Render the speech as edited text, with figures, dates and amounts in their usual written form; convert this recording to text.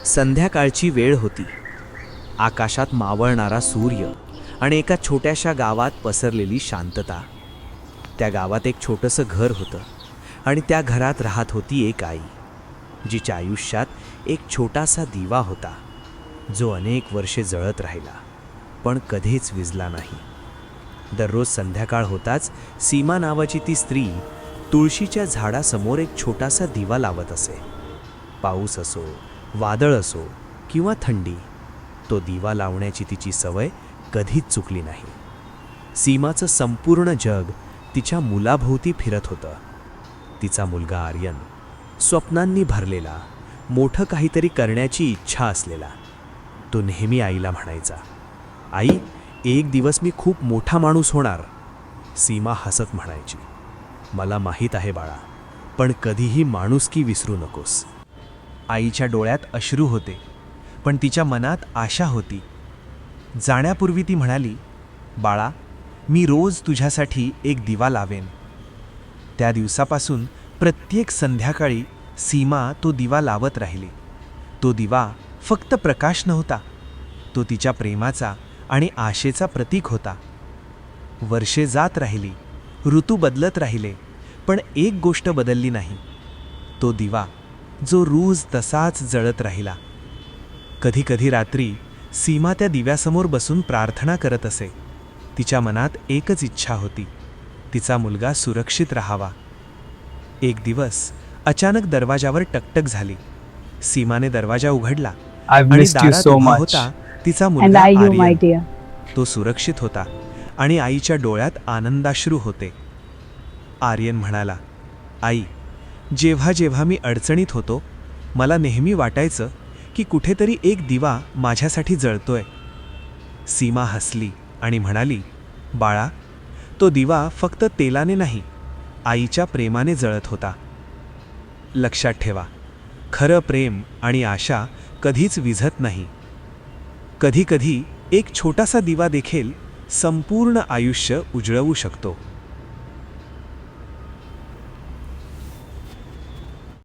संध्याकाळची वेळ होती. आकाशात मावळणारा सूर्य आणि एका छोट्याशा गावात पसरलेली शांतता. त्या गावात एक छोटंसं घर होतं आणि त्या घरात राहत होती एक आई, जिच्या आयुष्यात एक छोटासा दिवा होता, जो अनेक वर्षे जळत राहिला पण कधीच विझला नाही. दररोज संध्याकाळ होताच सीमा नावाची ती स्त्री तुळशीच्या झाडासमोर एक छोटासा दिवा लावत असे. पाऊस असो, वादळ असो किंवा थंडी, तो दिवा लावण्याची तिची सवय कधीच चुकली नाही. सीमाचं संपूर्ण जग तिच्या मुलाभोवती फिरत होतं. तिचा मुलगा आर्यन, स्वप्नांनी भरलेला, मोठं काहीतरी करण्याची इच्छा असलेला, तो नेहमी आईला म्हणायचा, आई, एक दिवस मी खूप मोठा माणूस होणार. सीमा हसत म्हणायची, मला माहीत आहे बाळा, पण कधीही माणुसकी विसरू नकोस. आईच्या डोळ्यात अश्रू होते, पण तिच्या मनात आशा होती. जाण्यापूर्वी ती म्हणाली, बाळा, मी रोज तुझ्यासाठी एक दिवा लावेन. त्या दिवसापासून प्रत्येक संध्याकाळी सीमा तो दिवा लावत राहिली. तो दिवा फक्त प्रकाश नव्हता, तो तिच्या प्रेमाचा आणि आशेचा प्रतीक होता. वर्षे जात राहिली, ऋतू बदलत राहिले, पण एक गोष्ट बदलली नाही, तो दिवा जो रोज तसाच जळत राहिला. कधी कधी रात्री सीमा त्या दिव्यासमोर बसून प्रार्थना करत असे. तिच्या मनात एकच इच्छा होती, तिचा मुलगा सुरक्षित राहावा. एक दिवस अचानक दरवाजावर टकटक झाली. सीमाने दरवाजा उघडला आणि दारात उभा होता तिचा मुलगा आर्यन. तो सुरक्षित होता आणि आईच्या डोळ्यात आनंदाश्रू होते. आर्यन म्हणाला, आई, जेव्हा जेव्हा मी अडचणीत होतो, मला नेहमी वाटायचं की कुठेतरी एक दिवा माझ्यासाठी जळतोय. सीमा हसली आणि म्हणाली, बाळा, तो दिवा फक्त तेलाने नाही, आईच्या प्रेमाने जळत होता. लक्षात ठेवा, खरं प्रेम आणि आशा कधीच विझत नाही. कधी कधी एक छोटासा दिवा देखील संपूर्ण आयुष्य उजळवू शकतो.